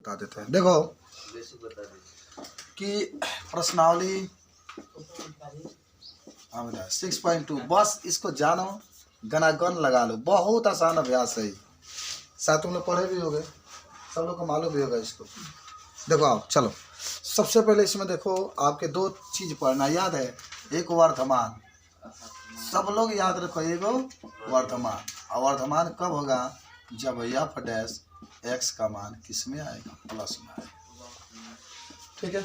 बता देते हैं। देखो कि प्रश्नावली 6.2, बस इसको जानो, गणागण लगा लो, बहुत आसान अभ्यास है। शायद तुम लोग पढ़े भी होगे, सब लोग को मालूम भी होगा इसको। देखो आप चलो, सबसे पहले इसमें देखो आपके दो चीज पढ़ना याद है। एक वर्तमान, सब लोग याद रखो, एगो वर्तमान। और वर्तमान कब होगा? जब एफ डैश एक्स का मान किस में आएगा? प्लस में आएगा। ठीक है,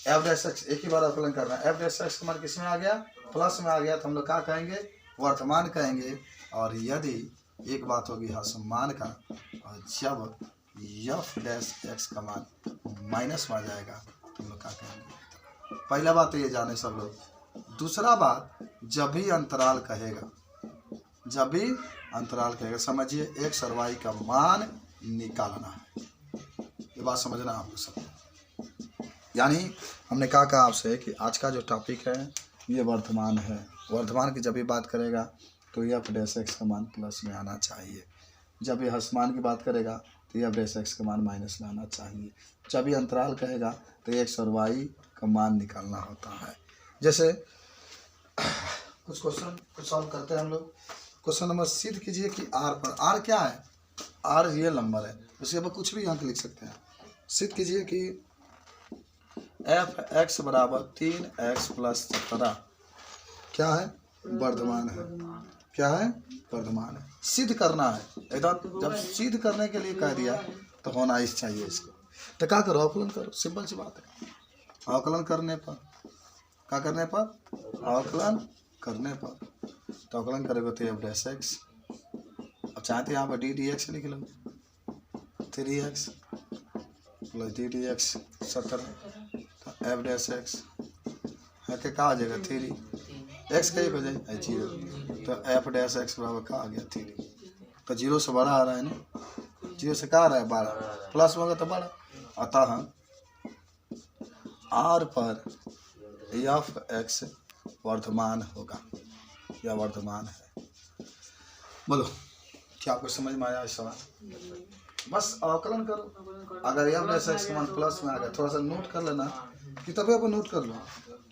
एफ डैश एक्स एक ही बार आकलन करना है। एफ डैश एक्स का मान किस में आ गया? प्लस में आ गया, तो हम लोग क्या कहेंगे? वर्तमान कहेंगे। और यदि एक बात होगी मान का, और जब एफ डैश एक्स का मान माइनस में आ जाएगा तो हम लोग क्या कहेंगे? पहला बात तो ये जाने सब लोग। दूसरा बात, जब भी अंतराल कहेगा, जब भी अंतराल कहेगा, समझिए एक्स और वाई का मान निकालना है। ये बात समझना आपको सब। यानी हमने कहा आपसे कि आज का जो टॉपिक है ये वर्तमान है। वर्तमान की जब भी बात करेगा तो एफ डैश एक्स का मान प्लस में आना चाहिए। जब ये हसमान की बात करेगा तो एफ डैश एक्स का मान माइनस में आना चाहिए। जब ये अंतराल कहेगा तो एक्स और वाई का मान निकालना होता है। जैसे कुछ क्वेश्चन कुछ सॉल्व करते हैं हम लोग। क्वेश्चन नंबर सिद्ध कीजिए कि आर पर, आर क्या है? आर रियल नंबर है, उसके ऊपर कुछ भी अंक लिख सकते हैं। सिद्ध कीजिए कि एफ एक्स बराबर 3x + 17 क्या है? वर्तमान है। क्या है? वर्तमान है। सिद्ध करना है एकदम। जब सिद्ध करने के लिए कह दिया तो होना ही चाहिए इसको। तो क्या करो? अवकलन करो, सिंपल सी बात है। अवकलन करने पर क्या करने पर? अवकलन करने पर तो अवकलन करेगा तो एफ डैश एक्स, अब चाहते यहाँ पर डी डी एक्स लिख लो, 3x + डी डी एक्स 17, तो एफ डैश एक्स है कि क्या आ जाएगा? 3 एक्स का एक हो जाए 0, तो एफ डैश एक्स बराबर क्या आ गया? 3। तो 0 से बड़ा आ रहा है ना, 0 से क्या आ रहा है? 12, प्लस में होगा तो बड़ा। अतः आर पर एफ एक्स वर्तमान होगा या वर्तमान है। बोलो क्या आपको समझ में आया इस सवाल? बस अवकलन करो। अगर एफ डैश एक्स का मान प्लस में आ गया, थोड़ा सा नोट कर लेना, किताबें पर नोट कर लो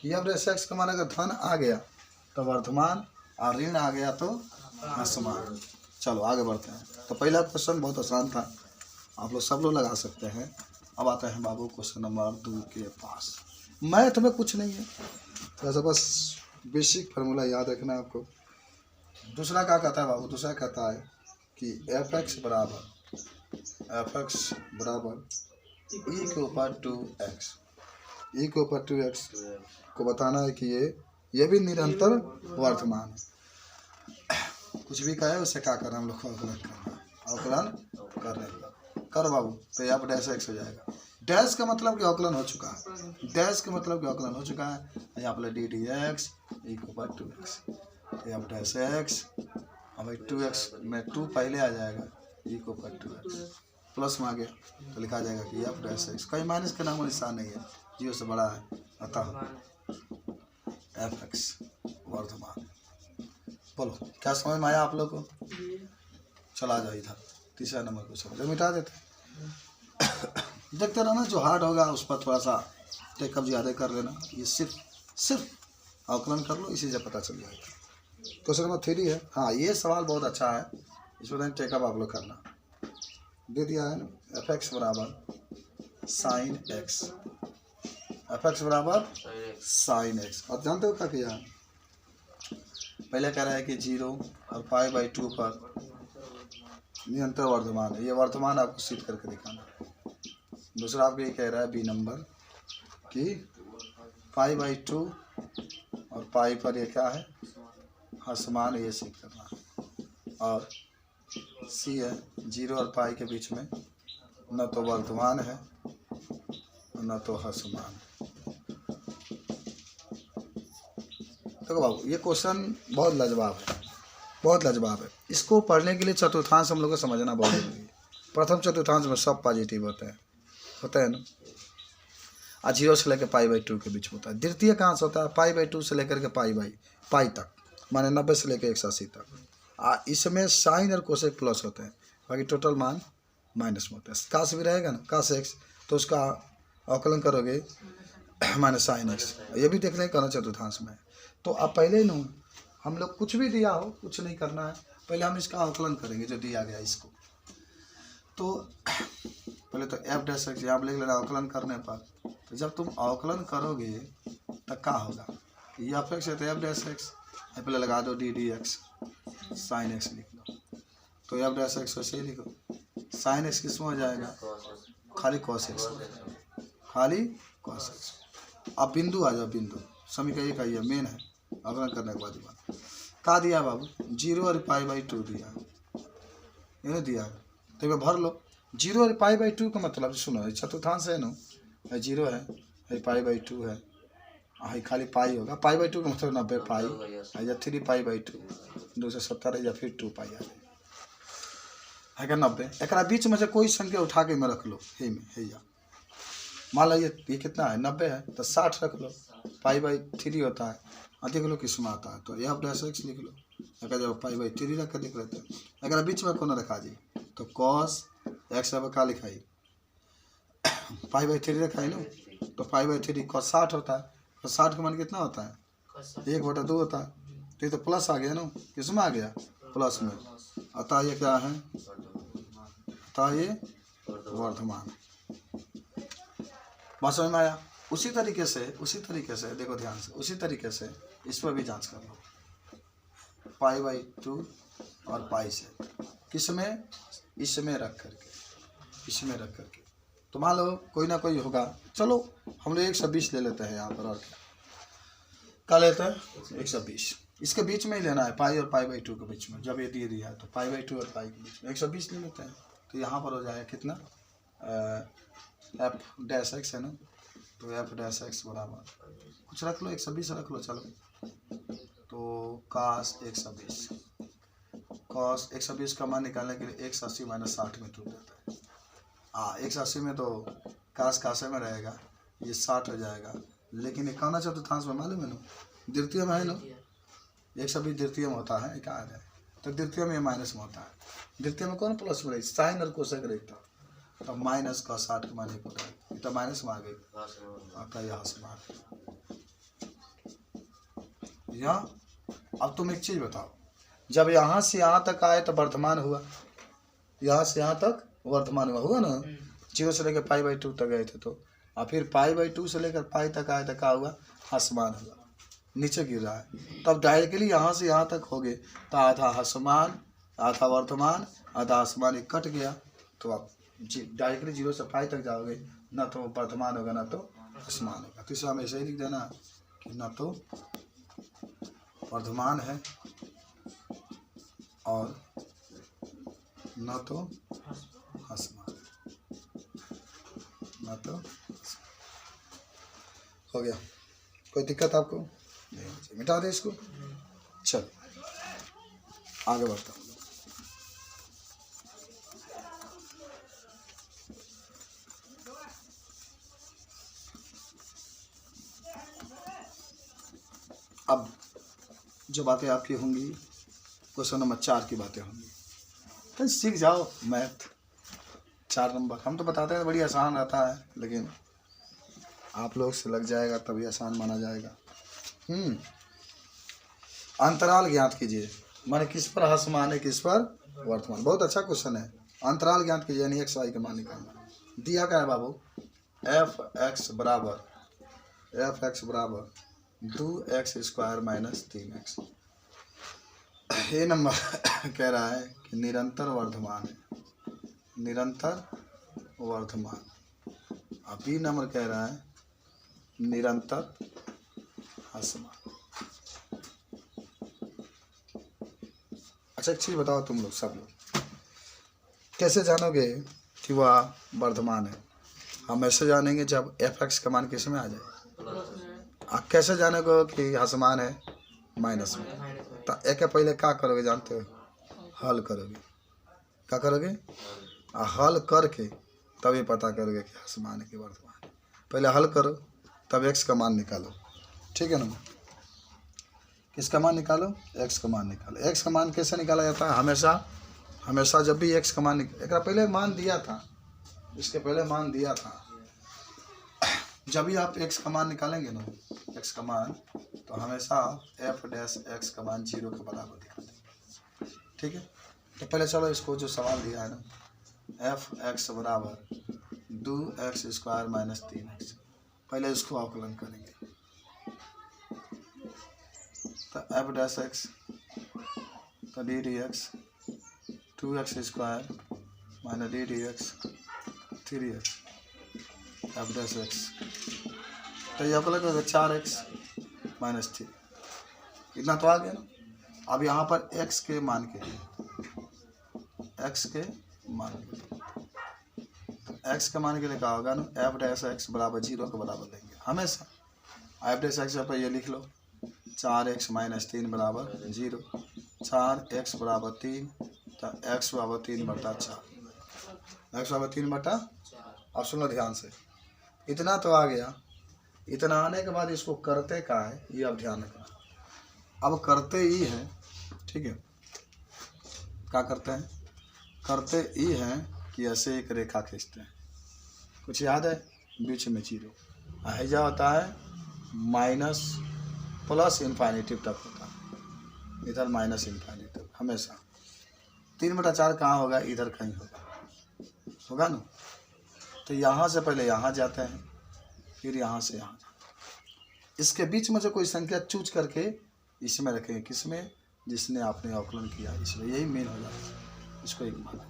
कि एफ डैश एक्स का मान अगर धन आ गया तो वर्तमान, और ऋण आ गया तो हसमान। चलो आगे बढ़ते हैं। तो पहला क्वेश्चन बहुत आसान था, आप लोग सब लोग लगा सकते हैं। अब आते हैं बाबू क्वेश्चन नंबर 2 के पास। मैथ में कुछ नहीं है, थोड़ा बस बेसिक फार्मूला याद रखना है आपको। दूसरा क्या कहता है बाबू? दूसरा कहता है कि एफ एक्स बराबर ई के ऊपर 2x, ई के ऊपर 2x को बताना है कि ये भी निरंतर वर्तमान है। कुछ भी कहे उससे क्या करना, हम लोग को अवकलन करना है। अवकलन करने कर बाबू तो एफ डैश एक्स हो जाएगा। डैश का मतलब कि अवकलन हो चुका है, डैश का मतलब कि अवकलन हो चुका है। यहाँ पर डी डी एक्स ई के ऊपर 2x, एफ डैश एक्स, अब 2x में 2 पहले आ जाएगा, ई के ऊपर 2x प्लस में आ गया तो लिखा जाएगा कि एफ डैश एक्स, कहीं माइनस का नाम निशान नहीं है, 0 से बड़ा है। अतः एफ एक्स वर्तमान। बोलो क्या समझ में आया आप लोग को? चला जाओ इधर, तीसरा नंबर को समझ मिटा देते देखते रहना, जो हार्ड होगा उस पर थोड़ा सा टेकअप ज़्यादा कर लेना। ये सिर्फ अवकलन कर लो, इसी से पता चल जाएगा। क्वेश्चन नंबर 3 है। हाँ ये सवाल बहुत अच्छा है, इसमें टेकअप आप लोग करना। दे दिया है ना, एफ एक्स बराबर साइन एक्स, एफ एक्स बराबर साइन एक्स। और जानते हो क्या किया? पहले कह रहा है कि 0 और π/2 पर निरंतर वर्तमान है। ये वर्तमान आपको सिद्ध करके दिखाना। दूसरा आपको ये कह रहा है बी नंबर कि π/2 और पाई पर ये क्या है? हसमान, ये सिद्ध करना। और सी है 0 और पाई के बीच में न तो वर्तमान है न तो हसमान। देखो बाबू ये क्वेश्चन बहुत लाजवाब है, बहुत लाजवाब है। इसको पढ़ने के लिए चतुर्थांश हम लोग को समझना बहुत जरूरी है। प्रथम चतुर्थांश में सब पॉजिटिव होते हैं ना, और 0 से लेकर π/2 के बीच होता है। द्वितीय कहाँ से होता है? π/2 से लेकर के पाई तक, माने 90 से लेकर 180 तक। इसमें साइन और कोसेक प्लस होते हैं, बाकी टोटल मान माइनस में होता है। काश भी रहेगा ना, काश एक्स, तो उसका अवकलन करोगे माइनस साइन एक्स। ये भी देख लें कर्ण चतुर्थांश में। तो अब पहले ही ना हम लोग कुछ भी दिया हो, कुछ नहीं करना है, पहले हम इसका अवकलन करेंगे जो दिया गया इसको। तो पहले तो एफ डैश एक्स यहाँ लिख लेना अवकलन करने पर। तो जब तुम अवकलन करोगे तो क्या होगा, ये एफ एक्स है तो एफ डैश एक्स, पहले लगा दो D D x, sine x लिख लो। तो एफ डैश एक्स वैसे ही लिखो, साइन एक्स किस में हो जाएगा, खाली कॉस एक्स, खाली कॉस एक्स। अब बिंदु आ जाओ, बिंदु समीकरण एक आई है, मेन है अवकलन करने के बाद बात का दिया बाबू, 0 और π/2 दिया, ये दिया तो ये भर लो। 0 और π/2 का मतलब सुनो, चतुर्थांश है ना, 0 है, π/2 है, हाँ खाली पाई होगा, π/2 का मतलब 90 पाई, या 3π/2 270 या फिर 2 पाई है क्या 90। एक बीच में से कोई संख्या उठा के में रख लो, हे में है या मान लो ये कितना है 90 है तो 60 रख लो, π/3 होता है, देख लो किस में आता है। तो एफ डैश एक्स लिख लो, अगर जब π/3 रख कर लिख लेते हैं। अगर बीच में कौन रखा जी तो कॉस एक्स अब क्या लिखाई π/3 रखाई लो, तो π/3 कॉस 60 होता है, तो 60 का मान कितना होता है 1/2 होता है। तो ये तो प्लस आ गया ना, किस में आ गया प्लस में, अतः ये क्या है, अतः ये वर्धमान। बात समझ में आया। उसी तरीके से देखो ध्यान से, उसी तरीके से इस पर भी जांच कर लो, π/2 और पाई से, किसमें, इसमें रख करके, तो मान लो कोई ना कोई होगा। चलो हम लोग 120 ले लेते हैं यहाँ पर, और क्या लेते हैं 120, इसके बीच में ही लेना है, पाई और π/2 के बीच में। जब ये दे दिया है तो π/2 और पाई के बीच में 120 ले लेते हैं। तो यहाँ पर हो जाएगा कितना, एफ डैश एक्स है ना, तो एफ डैश एक्स बराबर कुछ रख लो 120 रख लो, चलो। तो कास 120, कॉस 120 का मान निकालने के लिए 180 - 60 में टूट जाता है। 180 में तो कास कासे में रहेगा, ये 60 हो जाएगा। लेकिन ये कौन चतुर्थांश में मालूम है ना, द्वितीय में है ना, 120 द्वितीय में होता है, क्या है तो द्वितीय में माइनस में होता है। द्वितीय में कौन प्लस में रही, साइन और कोसेक रहता, तो माइनस का 60 का मान 1 होता है, तो माइनस में आ गई, आता यहाँ से बाहर। यहाँ अब तुम एक चीज बताओ, जब यहाँ से यहाँ तक आए तो वर्धमान हुआ, यहाँ से यहाँ तक वर्धमान हुआ ना, 0 से लेकर π/2 तक गए थे, तो और फिर π/2 से लेकर पाई तक आए तो क्या हुआ, ह्रासमान हुआ, नीचे गिर रहा है। तब डायरेक्टली यहाँ से यहाँ तक हो गए तो आधा ह्रासमान आधा वर्धमान आधा ह्रासमान कट गया, तो आप डायरेक्टली 0 से पाई तक जाओगे, ना तो वर्धमान होगा ना तो ह्रासमान होगा। तो इसमें हम ऐसे ही लिख देना कि ना तो वर्धमान है और न तो ह्रासमान, न तो हो गया। कोई दिक्कत आपको नहीं, मिटा दे इसको। चलो आगे बढ़ता हूँ। अब जो बातें आपकी होंगी क्वेश्चन नंबर 4 की बातें होंगी, तो सीख जाओ मैथ 4 नंबर। हम तो बताते हैं बड़ी आसान रहता है, लेकिन आप लोग से लग जाएगा तभी आसान माना जाएगा। अंतराल ज्ञात कीजिए, माने किस पर ह्रासमान है किस पर वर्तमान। बहुत अच्छा क्वेश्चन है। अंतराल ज्ञात कीजिए यानी एक्स वाई का मान निकालना। दिया क्या है बाबू, एफ एक्स बराबर 2x² - 3x। ये नंबर कह रहा है कि निरंतर वर्धमान है, निरंतर वर्धमान। अब बी नंबर कह रहा है निरंतर ह्रासमान। अच्छा एक चीज बताओ तुम लोग सब लोग, कैसे जानोगे कि वह वर्धमान है? हम ऐसे जानेंगे जब एफ एक्स का मान किस में आ जाए। आप कैसे जानोगे कि ह्रासमान है माइनस में? तो एक पहले क्या करोगे जानते हो, हल करोगे। क्या करोगे, हल करके तभी पता करोगे कि ह्रासमान है कि वर्धमान है। पहले हल करो तब एक्स का मान निकालो, ठीक है ना। किसका मान निकालो, एक्स का मान निकालो। एक्स का मान कैसे निकाला जाता है, हमेशा हमेशा जब भी एक्स का मान एक पहले मान दिया था, इसके पहले मान दिया था, जब भी आप एक्स का मान निकालेंगे ना, एक्स का मान, तो हमेशा एफ डैश एक्स का मान 0 के बराबर दिखाते। ठीक है, तो पहले चलो इसको जो सवाल दिया है ना, एफ एक्स बराबर 2x² माइनस 3x, पहले इसको आकलन करेंगे। तो एफ डैश एक्स तो D D x 2x² minus D D x 3x F dash x, तो ये आकलन करेंगे 4x माइनस 3, इतना तो आ गया ना। अब यहाँ पर x के मान के लिए, x के मान के लिए, x के मान के लिए क्या होगा ना, एफ डैश एक्स बराबर 0 के बराबर लेंगे हमेशा। एफ डैश एक्स पर ये लिख लो, 4x माइनस 3 बराबर 0, 4x बराबर 3, तो x बराबर 3/4, x बराबर 3/। अब सुनो ध्यान से, इतना तो आ गया। इतना आने के बाद इसको करते का है, ये अब ध्यान रखना। अब करते ही है, ठीक है, क्या करते हैं, करते ही हैं कि ऐसे एक रेखा खींचते हैं, कुछ याद है, बीच में 0, हैजा होता है माइनस प्लस इन्फाइनिटिव तक होता है, इधर माइनस इन्फाइनिटिव हमेशा। 3/4 कहाँ होगा, इधर कहीं होगा ना। तो यहाँ से पहले यहाँ जाते हैं, फिर यहाँ से यहाँ, इसके बीच में से कोई संख्या चूज करके इसमें रखेंगे, किसमें, जिसने आपने आकलन किया, इसमें यही मेन हो जाता है, इसको एक माना।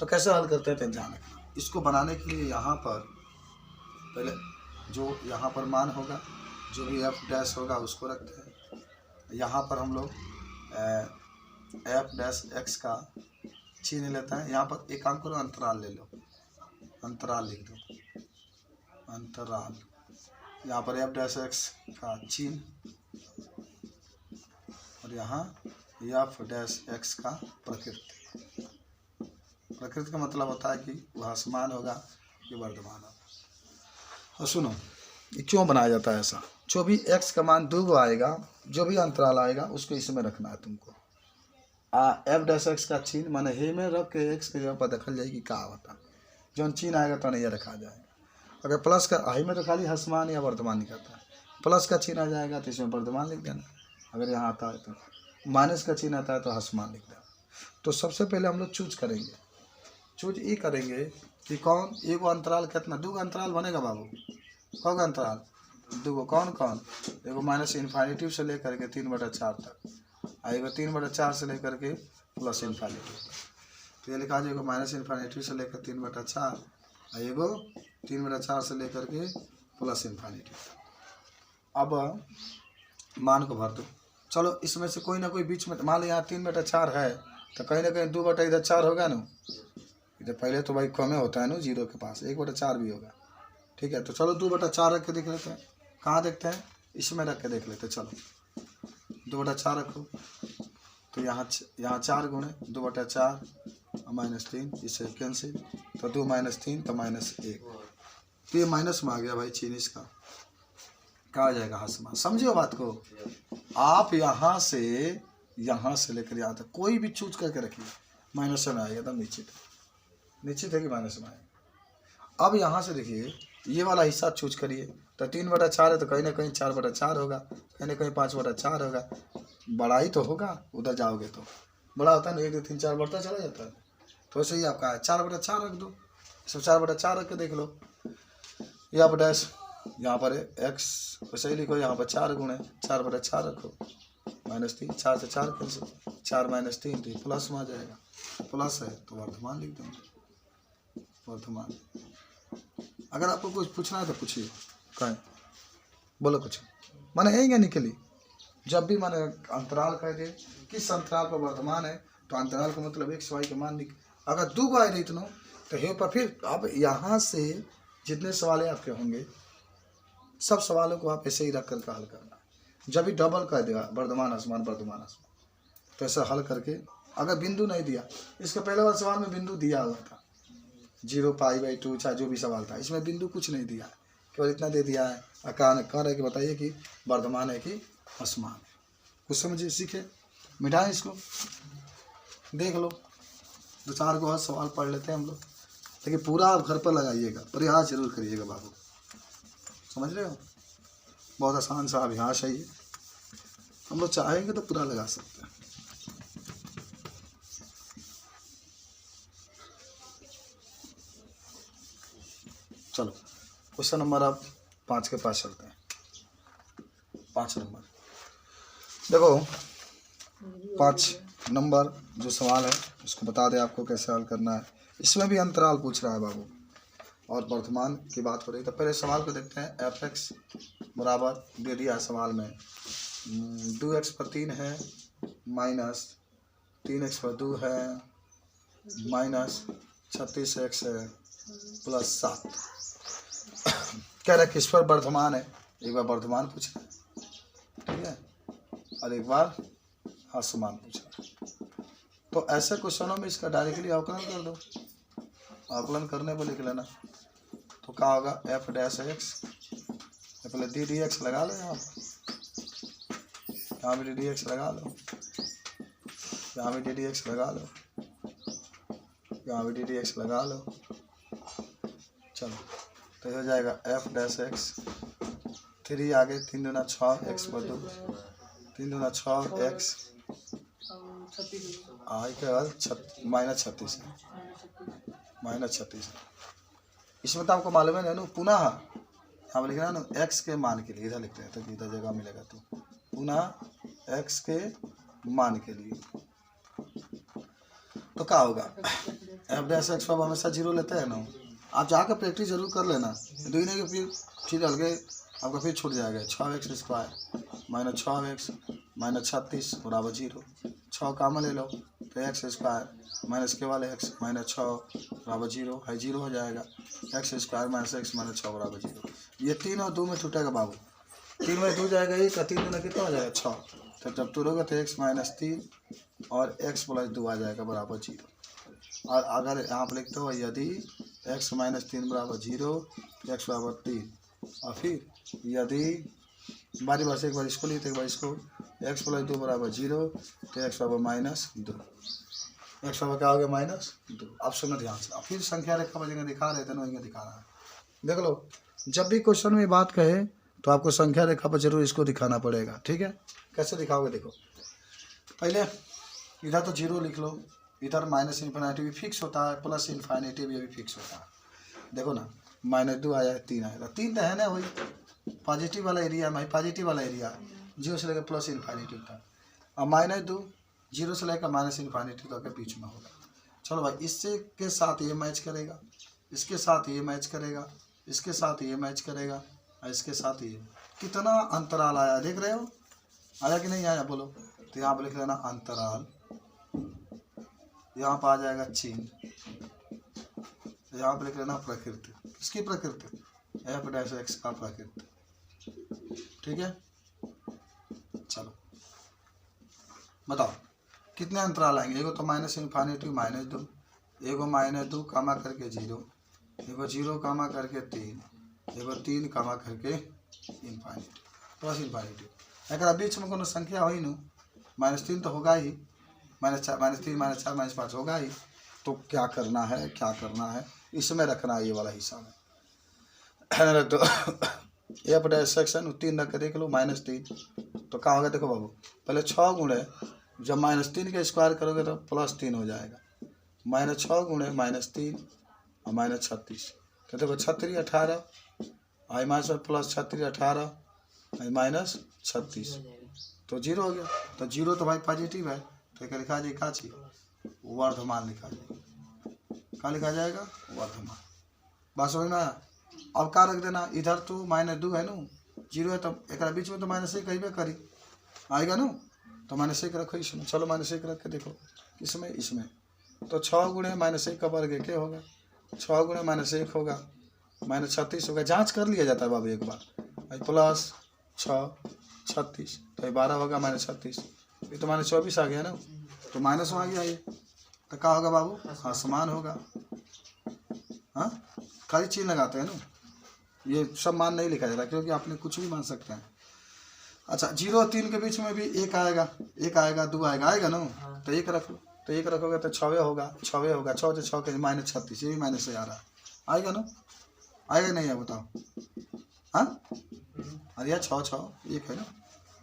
तो कैसे हल करते हैं ध्यान रखना। इसको बनाने के लिए यहाँ पर पहले जो यहाँ पर मान होगा, जो भी एफ डैश होगा उसको रखते हैं। यहाँ पर हम लोग एफ डैश एक्स का चिन्ह लेते हैं। यहाँ पर एक अंक अंतराल ले लो, अंतराल लिख दो, अंतराल। यहाँ पर एफ डैश एक्स का चिन्ह, और यहाँ एफ डैश एक्स का प्रकृति। प्रकृति का मतलब होता है कि भासमान होगा कि वर्धमान होगा। और सुनो, ये क्यों बनाया जाता है ऐसा, जो भी x का मान 2 आएगा, जो भी अंतराल आएगा उसको इसमें रखना है तुमको। एफ डैश एक्स का चिन्ह माने हे में रख के एक्स के जगह पर देखल जाएगी क्या होता, जो चिन्ह आएगा तो नहीं रखा जाएगा। अगर प्लस का हाई में तो खाली हसमान या वर्तमान निकलता है, प्लस का चिन्ह आ जाएगा तो इसमें वर्तमान लिख देना, अगर यहाँ आता है तो माइनस का चिन्ह आता है तो हसमान लिख देना। तो सबसे पहले हम लोग चूज करेंगे, चूज ये करेंगे कि कौन, एगो अंतराल कितना, 2 अंतराल बनेगा बाबू, कौन अंतराल 2, कौन कौन, एगो माइनस इन्फाइनिटिव से लेकर के 3/4 तक, एगो 3/4 से लेकर के प्लस इन्फाइनिटिव। तो ये लिखा जाएगा माइनस इन्फाइनिटिव से लेकर 3/4, एगो 3/4 से लेकर के प्लस इन्फाइनिटिव। अब मान को भर दो। चलो इसमें से कोई ना कोई बीच में, मान लो यहाँ 3/4 है तो कहीं ना कहीं 2/4 होगा ना, इधर पहले तो भाई कम होता है ना 0 के पास, 1/4 भी होगा। ठीक है, तो चलो 2/4 रख के देख लेते हैं, कहाँ देखते हैं, इसमें रख के देख लेते हैं। चलो 2/4 रखो, तो यहाँ 4 गुणे 2/4 माइनस 3, इससे कैंसिल, तो 2 माइनस 3 तो -1, तो ये माइनस में आ गया भाई चिन्ह इसका, क्या आ जाएगा हसमान। समझिए बात को, आप यहाँ से लेकर यहाँ तक कोई भी चूज करके रखिए, माइनस में आएगा एकदम निश्चित है कि माइनस में आएगा। अब यहाँ से देखिए ये वाला हिस्सा चूज करिए, तो 3/4 है तो कहीं ना कहीं 4/4 होगा, कहीं ना कहीं 5/4 होगा, बड़ा ही तो होगा, उधर जाओगे तो बड़ा होता है ना, 1 2 3 4 बढ़ता चला जाता है। तो वैसे ही आपका 4/4 रख दो, इसमें 4/4 रख के देख लो। यहाँ पर डैश, यहाँ पर एक्स वैसे ही लिखो, यहाँ पर 4 गुणे 4/4 रखो, -3, 4 से 4 कैंसिल, 4 - 3 तो प्लस में आ जाएगा, प्लस है तो वर्धमान लिख देंगे, वर्धमान। अगर आपको कुछ पूछना है तो पूछिए, कहें बोलो कुछ, माने है क्या निकली। जब भी माने अंतराल कह दे किस अंतराल पर वर्धमान है, तो अंतराल का मतलब x y के मान अगर 2 आए रही तो हे पर फिर अब यहाँ से जितने सवाल आपके होंगे सब सवालों को आप ऐसे ही रख कर हल करना। जब भी डबल कह देगा वर्धमान आसमान वर्धमान आसमान, तो ऐसा हल करके, अगर बिंदु नहीं दिया, इसके पहले वाले सवाल में बिंदु दिया हुआ था 0π/2, चाहे जो भी सवाल था, इसमें बिंदु कुछ नहीं दिया है, केवल इतना दे दिया है, कह रहे कि बताइए कि वर्धमान है कि आसमान है। कुछ समझिए, सीखे, मिटाएं इसको, देख लो, 2-4 को और सवाल पढ़ लेते हैं हम लोग, लेकिन पूरा आप घर पर लगाइएगा, प्रयास जरूर करिएगा बाबू, समझ रहे हो। बहुत आसान सा अभ्यास है ये, हम लोग चाहेंगे तो पूरा लगा सकते हैं। चलो क्वेश्चन नंबर अब 5 के पास चलते हैं। 5 नंबर देखो, 5 नंबर जो सवाल है उसको बता दें आपको कैसे हल करना है। इसमें भी अंतराल पूछ रहा है बाबू और वर्तमान की बात हो रही है। तो पहले सवाल को देखते हैं। f(x) बराबर दे दिया सवाल में 2x पर 3 है माइनस 3x पर 2 है माइनस 36x है प्लस 7। कह रहा है किस पर वर्तमान है, एक बार वर्तमान पूछ रहा है, ठीक है, और एक बार असमान पूछ रहा है। तो ऐसे क्वेश्चनों में इसका डायरेक्टली अवकलन कर दो, अवकलन करने पर लिख लेना। तो क्या होगा f'(x) पहले ddx लगा लो, यहाँ भी ddx लगा लो, यहाँ भी ddx लगा लो, यहाँ भी ddx लगा लो। चलो तो हो जाएगा f'(x) 3 आगे 3 दूना 6 x पर 2 3 दूना 6 x के बाद -36 इसमें तो आपको मालूम है ना, पुनः यहाँ पर लिखना ना x के मान के लिए, इधर लिखते हैं तो इधर जगह मिलेगा। तो पुनः x के मान के लिए तो क्या होगा f'(x) पर हमेशा 0 लेते हैं ना। आप जाकर प्रैक्टिस जरूर कर लेना, दो के फिर हल्के आपका फिर छूट जाएगा। 6x² माइनस 6x माइनस 36 बराबर 0। 6 कामा ले लो तो x² माइनस के वाले x माइनस 6 बराबर 0 है, 0 हो जाएगा। x² माइनस x माइनस 6 बराबर 0। ये 3 और 2 में छूटेगा बाबू, 3 में 2 जाएगा 1 और 3 में कितना हो जाएगा 6। तो जब तोड़ोगे तो x माइनस 3 और x प्लस 2 आ जाएगा बराबर 0। और अगर यहाँ पर लिखते हो यदि x माइनस 3 बराबर 0 x बराबर 3, और फिर यदि बारी बार से एक बार इसको लिखते एक बार इसको x प्लस 2 बराबर 0 तो x बराबर माइनस 2, x बराबर क्या हो गया -2। आप सुनो ध्यान से, फिर संख्या रेखा पर जगह दिखा रहे थे ना वहीं दिखा रहा है। देख लो, जब भी क्वेश्चन में बात कहे तो आपको संख्या रेखा पर जरूर इसको दिखाना पड़ेगा, ठीक है। कैसे दिखाओगे देखो, पहले इधर तो 0 लिख लो, इधर -∞ भी फिक्स होता है, प्लस इन्फाइनिटी भी फिक्स होता है। देखो ना -2 आया 3 आएगा, 3 तो है ना वही पॉजिटिव वाला एरिया में, पॉजिटिव वाला एरिया 0 से लेकर प्लस इन्फाइनिटी तक, और -2 0 से लेकर -इन्फाइनिटी तक के बीच में होगा। चलो भाई, इससे के साथ ये मैच करेगा, इसके साथ ये मैच करेगा, इसके साथ ये मैच करेगा, और इसके साथ ये। कितना अंतराल आया देख रहे हो, आया कि नहीं आया बोलो। तो यहाँ पर लिख लेना अंतराल, यहाँ पर आ जाएगा चिन्ह, यहाँ पर लिख लेना प्रकृति। किसकी प्रकृति? f'(x) का प्रकृति, ठीक है। चलो बताओ कितने अंतराल आएंगे। एगो तो -∞ -2, एगो -2 कामा करके 0, एगो 0 कामा करके 3, एगो 3 कामा करके इन्फाइनिटी प्लस इन्फाइनिटी। अगर बीच में कोनो संख्या हो न, -3 तो होगा ही, -4 -3 -4 -5 होगा ही। तो क्या करना है, क्या करना है, इसमें रखना है ये वाला हिस्सा में। तो f'(x) 3 रख के देख लो -3 तो क्या होगा देखो बाबू, पहले 6 गुणे जब -3 के स्क्वायर करोगे तो +3 हो जाएगा। -6 गुणे -3 और -36 तो देखो 36 18 आई माइनस प्लस 36 18 आई -36 तो 0 हो गया। तो 0 तो भाई पॉजिटिव है, तो क्या लिखा जाए, काची वर्धमान लिखा जाएगा। क्या लिखा जाएगा? वर्धमान। बात समझ में आया। अब क्या रख देना, इधर तो -2 है ना, 0 है, तो एक बीच में तो -1 कहीं करी आएगा ना, तो -1 रखो इसमें। चलो -1 रख के देखो किसमें, इसमें। तो 6 गुणे -1 का वर्ग क्या होगा, 6 गुणे -1 होगा -36 होगा। जांच कर लिया जाता है बाबू एक बार, प्लस 6 36 तो 12 होगा -36, ये तो -24 आ गया ना, तो माइनस आ गया ये, तो क्या होगा बाबू? हाँ समान होगा। हाँ खाली चिन्ह लगाते हैं ना, ये सब मान नहीं लिखा जाता क्योंकि आपने कुछ भी मान सकते हैं। अच्छा 0 और 3 के बीच में भी 1 आएगा, 1 आएगा 2 आएगा, आएगा ना, तो 1 रख लो। तो एक रखोगे तो 6 होगा, 6 होगा, 6 से 6 के -36, ये भी माइनस से आ रहा है, आएगा ना, आएगा नहीं है बताओ, हाँ अरे यार 6 एक है ना।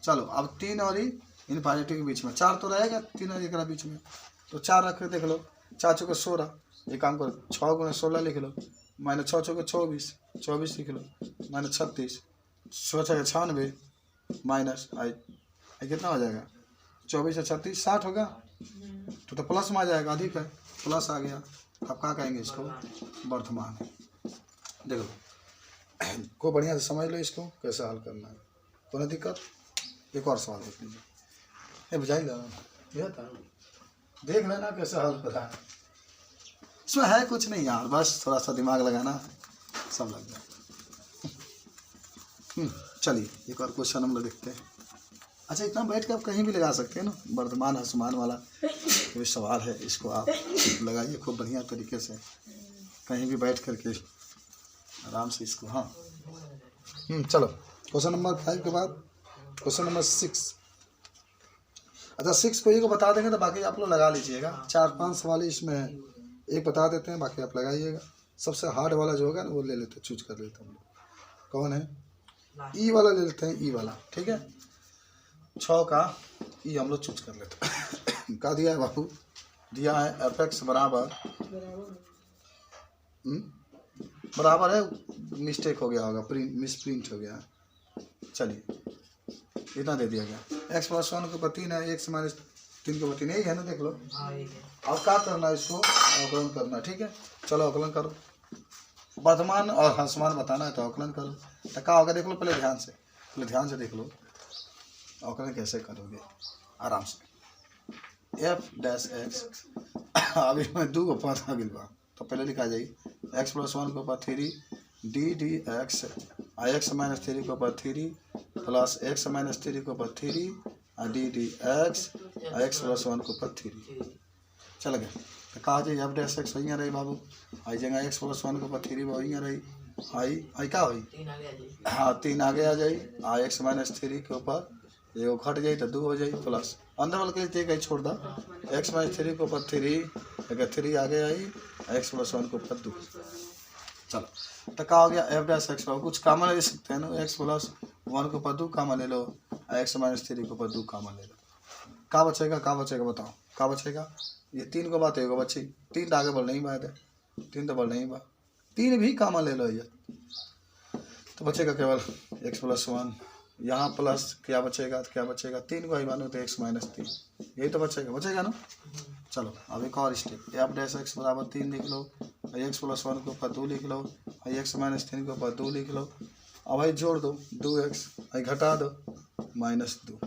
चलो अब 3 और इनफाइनिटी के बीच में 4 तो रहेगा, 3 और 1 के बीच में, तो 4 रख के देख लो, 4 चौके 16, एक काम करो 6 गुना 16 लिख लो, -6 चौके 24, 24 लिख लो, -36, 6 छके 96, माइनस आई कितना हो जाएगा, 24 से 36 60 होगा, तो प्लस में आ जाएगा, अधिक है, प्लस आ गया। अब क्या कहेंगे इसको, वर्तमान है। देखो को बढ़िया से समझ लो इसको कैसे हल करना है, कोई दिक्कत। एक और सवाल देख लीजिए, ये बुझाइएगा, देख लेना कैसे हल करा है, इसमें है कुछ नहीं यार, बस थोड़ा सा दिमाग लगाना, सब लग जाए। चलिए एक और क्वेश्चन हम लोग देखते हैं। अच्छा इतना बैठ के आप कहीं भी लगा सकते हैं ना, वर्तमान आसमान वाला कोई सवाल है, इसको आप लगाइए खूब बढ़िया तरीके से, कहीं भी बैठ करके आराम से इसको। हाँ चलो क्वेश्चन नंबर 5 के बाद क्वेश्चन नंबर 6। अच्छा 6 को एक बता देंगे तो बाकी आप लोग लगा लीजिएगा, 4-5 सवाल इसमें है, एक बता देते हैं बाकी आप लगाइएगा। सबसे हार्ड वाला जो होगा ना वो ले लेते हैं, चूज कर लेते हैं हम लोग, कौन है, ई वाला ले लेते हैं, ई वाला, ठीक है 6 का ई हम लोग चूज कर लेते हैं। क्या दिया है बाबू, दिया है fx बराबर है, मिस्टेक हो गया होगा, मिसप्रिंट हो गया है, चलिए इतना दे दिया गया, x + 1 के ऊपर 3 है, x - 3 के ऊपर 3, यही है ना, देख लो। अब क्या करना है, इसको अवकलन करना है, ठीक है चलो अवकलन करो, वर्तमान और आसमान बताना है तो अवकलन करो, तो क्या होगा देख लो, पहले ध्यान से देख लो अवकलन कैसे करोगे आराम से। f' अभी मैं 2 को पास आ गया, तो पहले लिखा जाए x + 1 के ऊपर 3 ddx, x - 3 के ऊपर 3 प्लस x - 3 के ऊपर 3 ddx, x + 1 के ऊपर 3, चल गया। तो कहा जाए f' वही रही बाबू, आई जगह x + 1 के ऊपर 3 वही रही, आई क्या हुई, हाँ 3 आगे आ जाए, x - 3 के ऊपर एगो घट जाए तो 2 हो जाए, प्लस अंदर वाले के लिए कहीं छोड़ दा, x - 3 के ऊपर 3, अगर 3 आगे आई, x + 1 के ऊपर 2, चलो तो क्या हो गया f' कुछ कामन ले सकते हैं ना, x + 1 के ऊपर 2 कामन ले लो, x - 3 के ऊपर 2 कामन ले लो, क्या बचेगा बताओ, क्या बचेगा, ये 3 को बात है, बची 3 तो आगे बढ़ नहीं बात है, 3 तो बढ़ नहीं बा, 3 भी कामन ले लो ये, तो बचेगा केवल x + 1, यहाँ प्लस क्या बचेगा 3 को ही मानो तो x - 3, यही तो बचेगा ना। चलो अब एक और स्टेप, f' बराबर 3 लिख लो, x + 1 के ऊपर 2 लिख लो, x - 3 के ऊपर 2 लिख लो, अब भाई जोड़ दो 2x, घटा दो -2,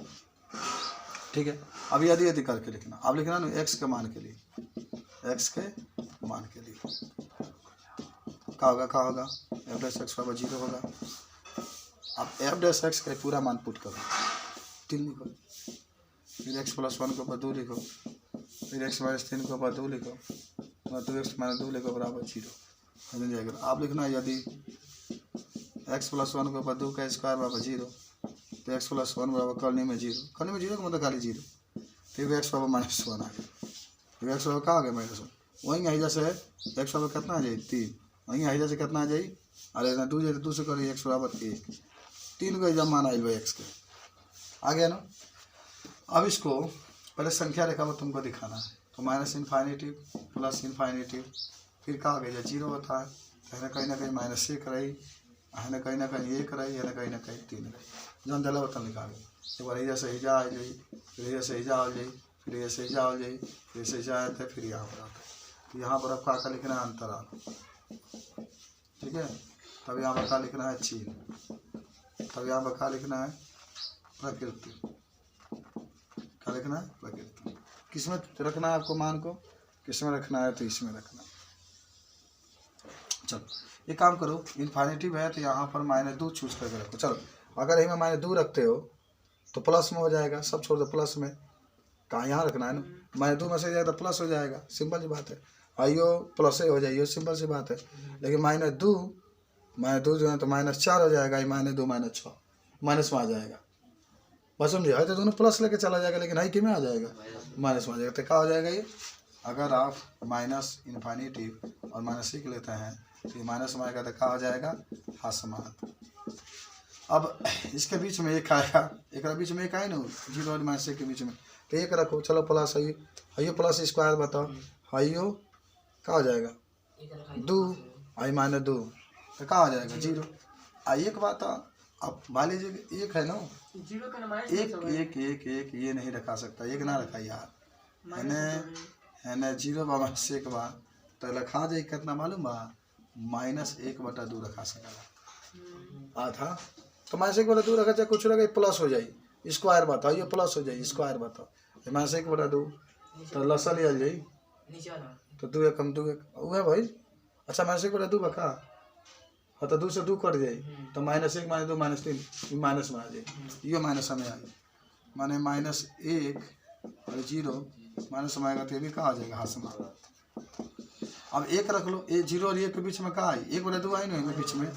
ठीक है। अब यदि करके लिखना, अब लिखना ना x के मान के लिए, क्या होगा f' बराबर 0 होगा। अब f' का पूरा मान पुट करो, 3 लिखो, फिर x + 1 के ऊपर 2 लिखो, फिर x - 3 के ऊपर 2 लिखो, 2x - 2 लिखो बराबर 0, मिल जाएगा। आप लिखना यदि x + 1 के ऊपर 2 का स्क्वायर बराबर 0, तो x + 1 बराबर करने में 0 का मतलब खाली 0, फिर x बराबर -1 आ गया, फिर x बराबर क्या आ गया -1, वहीं आई जैसे x बराबर कितना आ जाए 3, वहीं आई जैसे कितना आ जाए, अरे ना 2 जाए तो 2 से करिए x बराबर 1, 3 को जब मान आई भाई x के आ गया ना। अब इसको पहले संख्या रेखा में तुमको दिखाना है, तो -∞ +∞, फिर क्या आ गया 0 होता है, तो कहीं ना कहीं -1 रही, कहीं ना कहीं 1 रही, कहीं ना कहीं 3 रही, जौन दिला बता निकाले, एक बार ऐसे ही जा आ जाए, फिर ऐसे ही जा आ जाए, फिर ऐसे ही जा आ जाए, फिर ऐसे जा आते हैं, फिर यहाँ पर आता है, तो यहाँ पर अब क्या लिखना है अंतराल, ठीक है, तब यहाँ पर क्या लिखना है चिन्ह, तब यहाँ पर क्या लिखना है प्रकृति, क्या लिखना है प्रकृति, किसमें रखना है आपको मान को, किसमें रखना है तो इसमें रखना है। चलो ये काम करो, इन्फिनिटिव है तो यहाँ पर -2 चूज करके रखो, चलो अगर यही में -2 रखते हो तो प्लस में हो जाएगा, सब छोड़ दो प्लस में, कहाँ यहाँ रखना है ना, -2 में से जाएगा तो प्लस हो जाएगा, सिंपल सी बात है, आइयो प्लस ही हो जाइए, सिंपल सी बात है। लेकिन -2 जो है तो -4 हो जाएगा, -2 -6 माइनस में आ जाएगा, बस समझे, है तो दोनों प्लस लेके चला जाएगा, लेकिन है कि में आ जाएगा, माइनस में आ जाएगा। तो क्या हो जाएगा ये, अगर आप माइनस इन्फिनिटी और माइनस एक लेते हैं तो ये माइनस में आएगा, तो क्या हो जाएगा, हासमात। अब इसके बीच में एक आएगा, एक बीच में एक आए ना, 0 और -1 के बीच में, तो एक रखो, चलो प्लस है प्लस स्क्वायर बताओ, है क्या हो जाएगा 2 आई -2, तो क्या हो जाएगा 0। एक बात अब मान लीजिए एक है ना, एक ये नहीं रखा सकता, एक ना रखा यार, है ना 0 बाबा से एक बार तो रखा जाए कितना मालूम बा, -1/2 रखा सकेला आधा, तो -1/2 रखा चाहे कुछ रखा प्लस हो जाए, स्क्वायर बताओ, ये प्लस हो जाए स्क्वायर बताओ, -1/2 तो लसा लिया जाए, तो 2 1 2 1 वह भाई। अच्छा -1/2 बका, हाँ तो 2 से 2 कट जाए, तो -1 -2 -3 माइनस में आ जाए, ये माइनस में आ जाए, माने -1 और 0 माइनस में आएगा, तो ये भी कहा आ जाएगा हासमा। अब एक रख लो, 0 और 1 के बीच में कहा है 1/2 आई ना बीच में,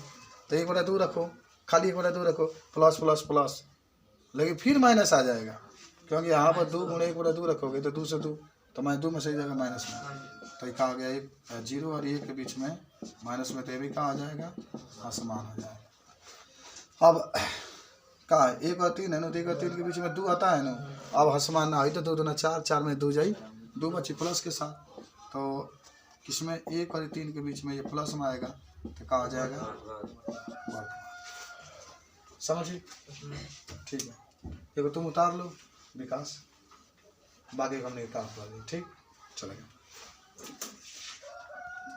तो 1/2 रखो, खाली 1/2 रखो, प्लस प्लस प्लस, लेकिन फिर माइनस आ जाएगा, क्योंकि यहाँ पर 2 गुणे 1/2 रखोगे तो 2 से 2, तो -2 में सही जाएगा माइनस में, तो कहा गया 0 और 1 के बीच में माइनस में, तो ये भी कहा आ जाएगा आसमान हो जाएगा। अब कहा 1 और 3 है ना, तो 1 और 3 के बीच में 2 आता है ना, अब आसमान ना आई तो 2 दूना 4, 4 में 2 जाई, 2 बची प्लस के साथ, तो किसमें 1 और 3 के बीच में ये प्लस में आएगा, तो कहा आ जाएगा, समझिए ठीक है। देखो तुम उतार लो विकास, बाकी हमने काम कर दिया, ठीक चलेगा।